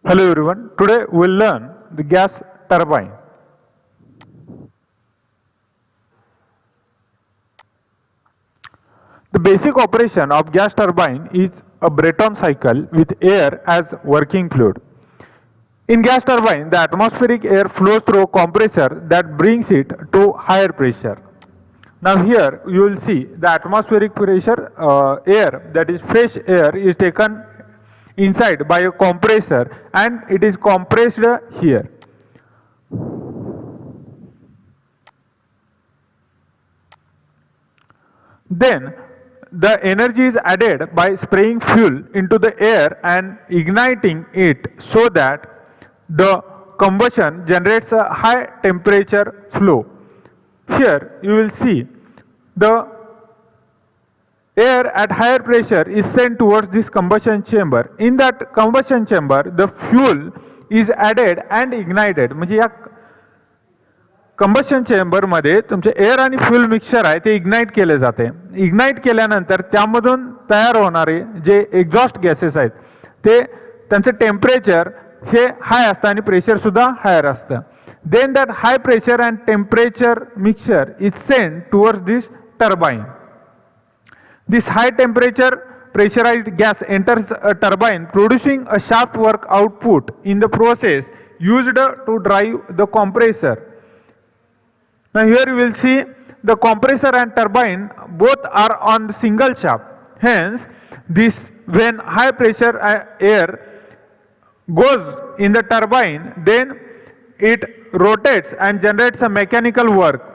Hello everyone, today we'll learn the gas turbine. The basic operation of gas turbine is a Brayton cycle with air as working fluid. In gas turbine, the atmospheric air flows through a compressor that brings it to higher pressure. Now here you will see the atmospheric pressure air, that is fresh air, is taken inside by a compressor and it is compressed here. Then the energy is added by spraying fuel into the air and igniting it so that the combustion generates a high temperature flow. Here you will see the air at higher pressure is sent towards this combustion chamber. In that combustion chamber, the fuel is added and ignited. म्हणजे या combustion chamber मध्ये तुमचे air आणि fuel mixture आहे ते ignite केले जाते. Ignite केल्यानंतर त्यामधून तयार होणारे जे एक्झॉस्ट गॅसेस आहेत ते त्यांचे टेम्परेचर हे हाय असतं आणि प्रेशर सुद्धा हायर असतं. Then that high pressure and temperature mixture is sent towards this turbine. This high temperature pressurized gas enters a turbine producing a shaft work output in the process used to drive the compressor. Now here you will see the compressor and turbine both are on the single shaft. Hence this when high pressure air goes in the turbine, then it rotates and generates a mechanical work.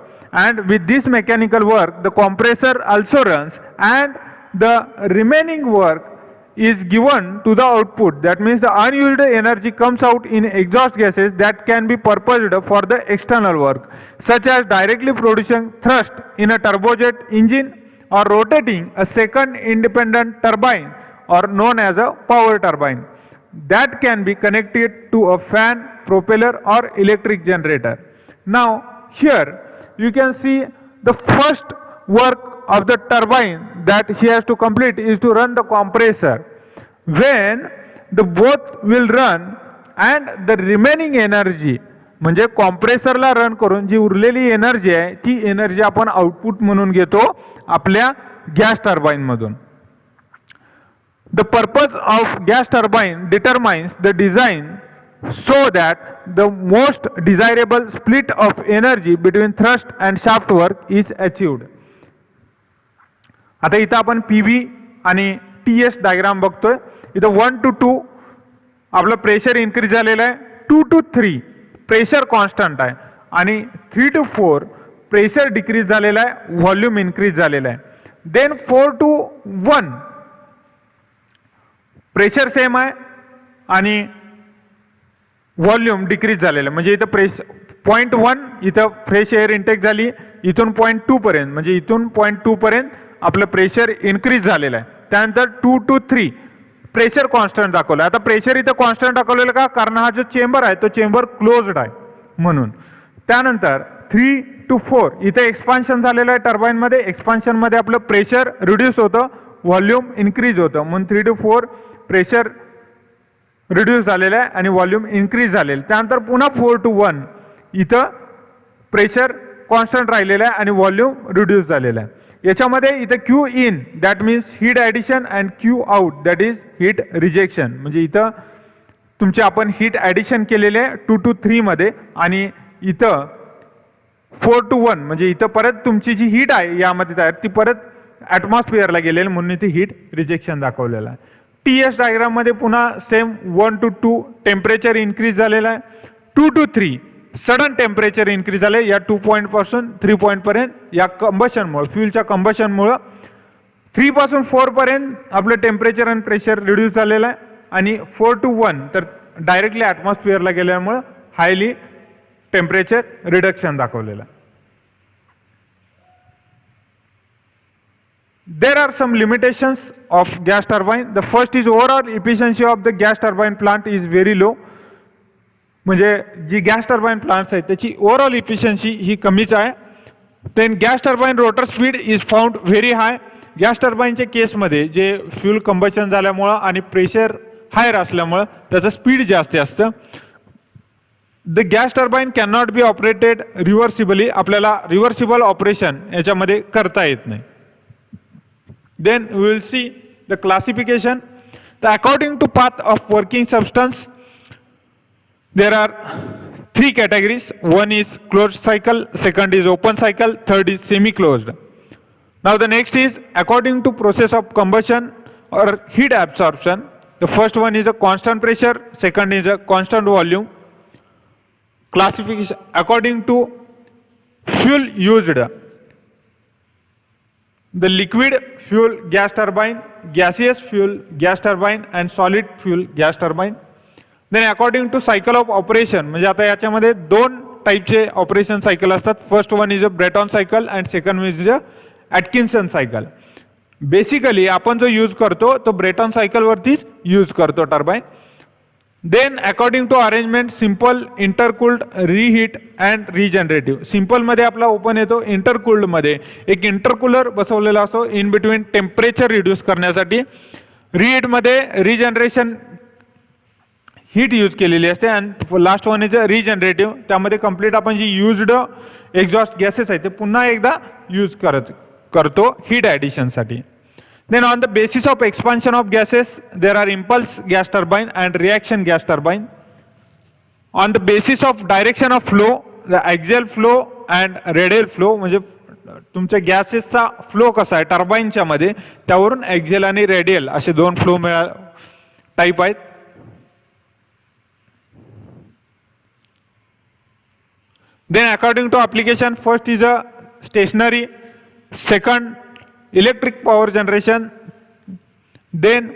And with this mechanical work, the compressor also runs and the remaining work is given to the output. That means the unused energy comes out in exhaust gases that can be purposed for the external work, such as directly producing thrust in a turbojet engine or rotating a second independent turbine or known as a power turbine that can be connected to a fan, propeller or electric generator. Now here you can see the first work of the turbine that he has to complete is to run the compressor. When the both will run and the remaining energy, म्हणजे कॉम्प्रेसरला run करून जी उरलेली energy आहे ती energy आपण output म्हणून घेतो आपल्या gas turbine मधून. The purpose of gas turbine determines the design so that the most desirable split of energy between thrust and shaft work is achieved. आता इथं आपण पीव्ही आणि टीएस डायग्राम बघतोय. इथं 1 to 2 आपलं प्रेशर इन्क्रीज झालेलं आहे, 2 to 3 प्रेशर कॉन्स्टंट आहे आणि 3 to 4 प्रेशर डिक्रीज झालेलं आहे, व्हॉल्यूम इन्क्रीज झालेलं आहे. देन 4 to 1 प्रेशर सेम आहे आणि व्हॉल्यूम डिक्रीज झालेलं आहे. म्हणजे इथं 0.1 इथं फ्रेश एअर इंटेक झाली, इथून 0.2 पर्यंत म्हणजे इथून 0.2 पर्यंत आपलं प्रेशर इन्क्रीज झालेलं आहे. त्यानंतर 2 to 3 प्रेशर कॉन्स्टंट दाखवलं. आता प्रेशर इथं कॉन्स्टंट दाखवलेलं का, कारण हा जो चेंबर आहे तो चेंबर क्लोज्ड आहे म्हणून. त्यानंतर 3 to 4 इथं एक्सपान्शन झालेलं आहे टर्बाइन मध्ये. एक्सपान्शन मध्ये आपलं प्रेशर रिड्यूस होतं, व्हॉल्यूम इन्क्रीज होतं, म्हणून 3 to 4 प्रेशर रिड्यूस झालेलं आहे आणि व्हॉल्यूम इन्क्रीज झालेलं. त्यानंतर पुन्हा 4 to 1 इथं प्रेशर कॉन्स्टंट राहिलेलं आहे आणि व्हॉल्यूम रिड्यूस झालेलं आहे. याच्यामध्ये इथं Q in that means heat addition and Q out that is heat rejection. म्हणजे इथं तुमचे आपण हीट ॲडिशन केलेले आहे 2 to 3 मध्ये आणि इथं 4 to 1 म्हणजे इथं परत तुमची जी हीट आहे यामध्ये तयार ती परत ॲटमॉस्फिअरला गेलेली म्हणून इथे हीट रिजेक्शन दाखवलेलं आहे. टीएस डायग्राम मध्ये पुन्हा सेम 1 to 2 टेम्परेचर इन्क्रीज झालेलं आहे. 2 to 3 सडन टेम्परेचर इन्क्रीज झाले या 2 पॉईंट पासून 3 पॉईंट पर्यंत या कंबशनमुळे, फ्युलच्या कंबशनमुळे. 3 पासून 4 पर्यंत आपलं टेम्परेचर आणि प्रेशर रिड्यूस झालेलं आहे आणि 4 to 1 तर डायरेक्टली ॲटमॉस्फिअरला गेल्यामुळे हायली टेम्परेचर रिडक्शन दाखवलेलं आहे. There are some limitations of gas turbine. The first is overall efficiency of the gas turbine plant is very low. म्हणजे जी गॅस टर्बाइन प्लांट्स आहेत त्याची ओव्हरऑल इफिशियन्सी ही कमीच आहे. Then gas turbine rotor speed is found very high. Gas टर्बाइनच्या केसमध्ये जे fuel combustion झाल्यामुळं आणि प्रेशर हायर असल्यामुळं त्याचं स्पीड जास्त असतं. The gas turbine can not be operated reversibly, आपल्याला रिव्हर्सिबल ऑपरेशन याच्यामध्ये करता येत नाही. Then we will see the classification. तर according to path of working substance there are 3 categories. One is closed cycle, second is open cycle, third is semi-closed. Now the next is according to process of combustion or heat absorption. The first one is a constant pressure, second is a constant volume. Classification according to fuel used. The liquid fuel gas turbine, gaseous fuel gas turbine and solid fuel gas turbine. Then according to cycle of operation, म्हणजे आता याच्यामध्ये 2 टाईपचे operation cycle असतात. First one is a Brayton cycle and second one is a Atkinson cycle. Basically आपण जो use करतो तो Brayton सायकलवरतीच यूज करतो turbine. Then according to arrangement simple, intercooled, reheat and regenerative. सिंपलमध्ये आपला ओपन येतो, इंटरकूल्डमध्ये एक इंटरकूलर बसवलेला असतो इन बिटवीन टेम्परेचर रिड्यूस करण्यासाठी. रिहीटमध्ये रिजनरेशन हीट यूज केलेली असते. And last one is regenerative, त्यामध्ये कंप्लीट आपण जी युज्ड एक्झॉस्ट गॅसेस आहेत ते पुन्हा एकदा यूज करतो हीट ॲडिशनसाठी. Then on the basis of expansion of gases there are impulse gas turbine and reaction gas turbine. On the basis of direction of flow, the axial flow and radial flow, म्हणजे तुमच्या गॅसेसचा flow कसा आहे टर्बाईनच्या मध्ये, त्यावरून ॲक्झियल आणि radial असे 2 flow type आहेत. Then according to application, first is a stationary, second electric power generation, then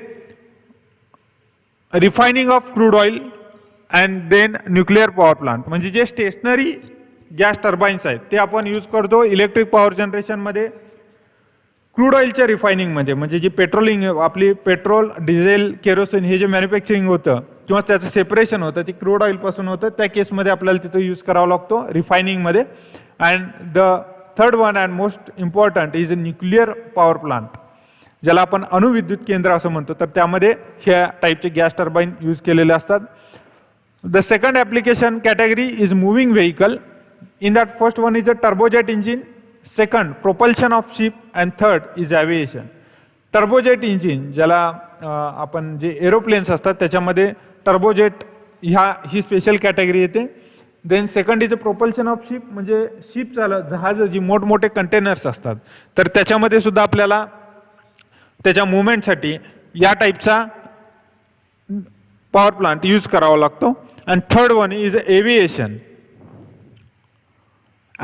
refining of crude oil and then nuclear power plant. म्हणजे जे स्टेशनरी गॅस टर्बाईन्स आहेत ते आपण यूज करतो इलेक्ट्रिक पॉवर जनरेशन मध्ये, crude ऑइलच्या refining मध्ये, म्हणजे जी patrolling आपली पेट्रोल, डिझेल, केरोसिन हे जे मॅन्युफॅक्चरिंग होतं किंवा त्याचं सेपरेशन होतं ते क्रूड ऑइल पासून होतं, त्या केसमध्ये आपल्याला तिथं यूज करावा लागतो रिफायनिंग मध्ये. And the third one and most important is a nuclear power plant, ज्याला आपण अणुविद्युत केंद्र असं म्हणतो. तर त्यामध्ये ह्या टाईपचे गॅस टर्बाईन यूज केलेले असतात. The second application category is moving vehicle. In that first one is a turbojet engine, second propulsion of ship and third is aviation. Turbojet engine ज्याला आपण जे एरोप्लेन्स असतात त्याच्यामध्ये टर्बोजेट ही स्पेशल कॅटेगरी येते. Then second is a propulsion of ship, म्हणजे ship जहाज जी मोठमोठे कंटेनर्स असतात तर त्याच्यामध्ये सुद्धा आपल्याला त्याच्या मुवमेंटसाठी या टाईपचा पॉवर प्लांट यूज करावा लागतो. And third one is aviation.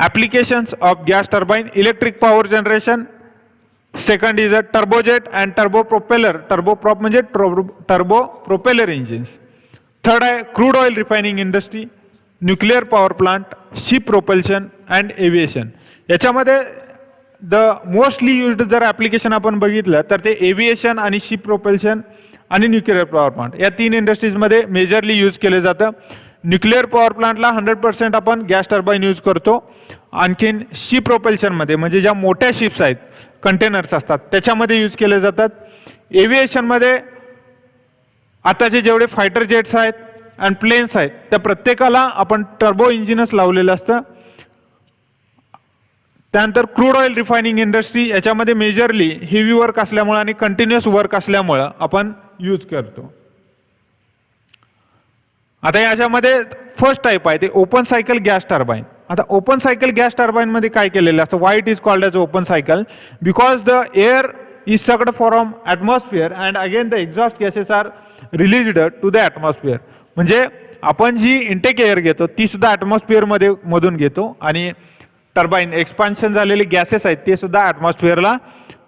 Applications of gas turbine, electric power generation, second is a turbojet and turbopropeller, turboprop म्हणजे turbo propeller engines. Third आहे crude oil refining industry, nuclear power plant, ship propulsion and aviation. याच्यामध्ये the mostly used जर application आपण बघितलं तर ते aviation आणि ship propulsion आणि न्यूक्लिअर पॉवर प्लांट या 3 इंडस्ट्रीजमध्ये मेजरली यूज केले जातं. न्यूक्लिअर पॉवर प्लांटला 100% आपण गॅस टर्बाईन यूज करतो. आणखीन शिप प्रोपल्शनमध्ये म्हणजे ज्या मोठ्या शिप्स आहेत, कंटेनर्स असतात त्याच्यामध्ये यूज केले जातात. एव्हिएशनमध्ये आताचे जेवढे फायटर जेट्स आहेत आणि प्लेन्स आहेत त्या प्रत्येकाला आपण टर्बो इंजिनच लावलेलं असतं. त्यानंतर क्रूड ऑइल रिफायनिंग इंडस्ट्री, याच्यामध्ये मेजरली हेवी वर्क असल्यामुळे आणि कंटिन्युअस वर्क असल्यामुळं आपण यूज करतो. आता याच्यामध्ये फर्स्ट टाईप आहे ते ओपन सायकल गॅस टर्बाईन. आता ओपन सायकल गॅस टर्बाईन मध्ये काय केलेलं असतं, why it is called as open cycle, because the air is sucked from atmosphere and again the exhaust gases are released to the atmosphere. म्हणजे आपण जी intake air घेतो ती सुद्धा ॲटमॉस्फिअर मधून घेतो आणि टर्बाईन एक्सपान्शन झालेले गॅसेस आहेत ते सुद्धा ॲटमॉस्फिअरला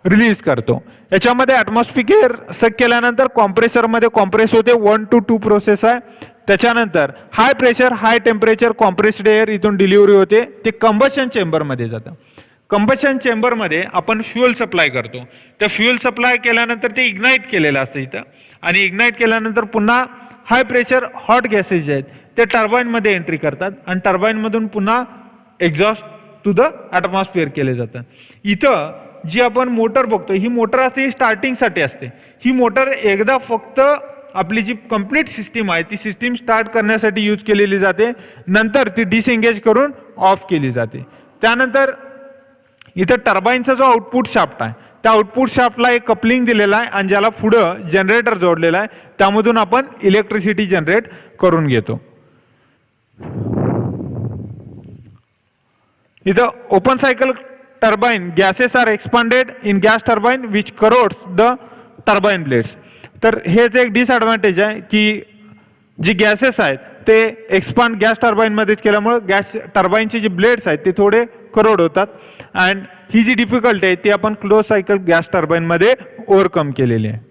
रिलीज करतो. याच्यामध्ये ॲटमॉस्फिअर सक केल्यानंतर कॉम्प्रेसरमध्ये कॉम्प्रेस होते, 1 to 2 प्रोसेस आहे. त्याच्यानंतर high pressure high temperature compressed air इथून डिलिव्हरी होते, ते कंबशन चेंबरमध्ये जातं. कंबशन चेंबरमध्ये आपण फ्युअल सप्लाय करतो. त्या फ्युअल सप्लाय केल्यानंतर ते इग्नाईट केलेलं असतं इथं आणि इग्नाईट केल्यानंतर पुन्हा हाय प्रेशर हॉट गॅसेस जे आहेत ते टर्बाईनमध्ये एंट्री करतात आणि टर्बाईनमधून पुन्हा एक्झॉस्ट टू द ॲटमॉस्फिअर केले जातं. इथं जी आपण मोटर बघतो ही मोटर असते ही स्टार्टिंगसाठी असते. ही मोटर एकदा फक्त आपली जी कंप्लीट सिस्टीम आहे ती सिस्टीम स्टार्ट करण्यासाठी यूज केलेली जाते, नंतर ती डिसएंगेज करून ऑफ केली जाते. त्यानंतर इथं टर्बाईनचा जो आउटपुट शाफ्ट आहे त्या आउटपुट शाफ्टला एक कपलिंग दिलेला आहे आणि ज्याला पुढं जनरेटर जोडलेला आहे, त्यामधून आपण इलेक्ट्रिसिटी जनरेट करून घेतो. इथं open cycle turbine gases are expanded in gas turbine which corrodes the turbine blades. तर हेच एक डिसएडव्हान्टेज आहे की जी गॅसेस आहेत ते एक्सपांड गॅस टर्बाईनमध्येच केल्यामुळे गॅस टर्बाईनचे जे ब्लेड्स आहेत ते थोडे करोड होतात. अँड ही जी डिफिकल्टी आहे ती आपण क्लोज सायकल गॅस टर्बाईनमध्ये ओव्हरकम केलेली आहे.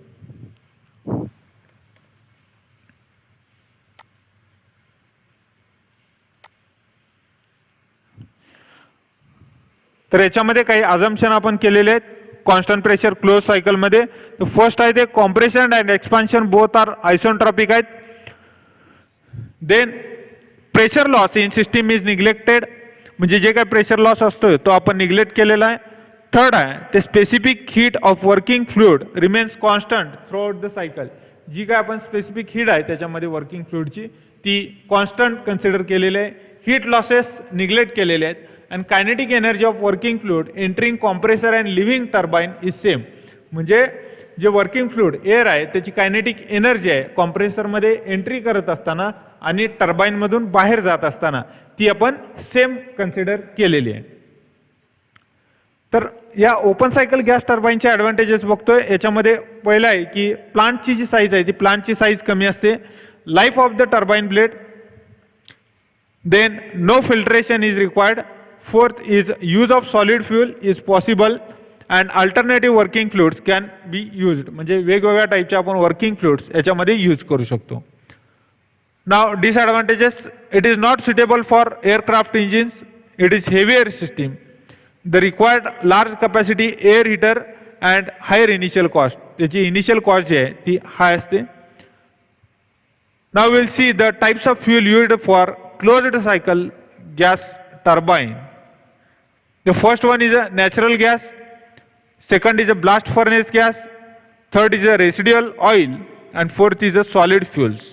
तर याच्यामध्ये काही अझम्पशन आपण केलेले आहेत कॉन्स्टंट प्रेशर क्लोज सायकलमध्ये. फर्स्ट आहे ते compression and expansion both are isotropic आहेत. Then pressure loss in system is neglected, म्हणजे जे काही प्रेशर लॉस असतोय तो आपण निग्लेक्ट केलेला आहे. थर्ड आहे ते specific heat of working fluid remains constant throughout the cycle. जी काय आपण स्पेसिफिक हीट आहे त्याच्यामध्ये वर्किंग फ्लुइडची ती कॉन्स्टंट कन्सिडर केलेली आहे. हीट लॉसेस निग्लेक्ट केलेले आहेत. And kinetic energy of working fluid entering compressor and living turbine is same, म्हणजे जे वर्किंग फ्लुइड एअर आहे त्याची कायनेटिक एनर्जी आहे कॉम्प्रेसरमध्ये एंट्री करत असताना आणि टर्बाईनमधून बाहेर जात असताना ती आपण सेम कन्सिडर केलेली आहे. तर या ओपन सायकल गॅस टर्बाईनचे ॲडव्हान्टेजेस बघतोय. याच्यामध्ये पहिलं आहे की प्लांटची जी साईज आहे ती प्लांटची साईज कमी असते. Life of the turbine blade. Then no filtration is required. Fourth is use of solid fuel is possible and alternative working fluids can be used, म्हणजे वेगवेगळ्या टाईपचे आपण वर्किंग फ्लुइड्स याच्यामध्ये यूज करू शकतो. Now disadvantages, it is not suitable for aircraft engines, it is heavier system, the required large capacity air heater and higher initial cost, त्याची initial cost जी आहे ती हाय असते. Now will see the types of fuel used for closed cycle gas turbine. The first one is a natural gas, second is a blast furnace gas, third is a residual oil, and fourth is a solid fuels.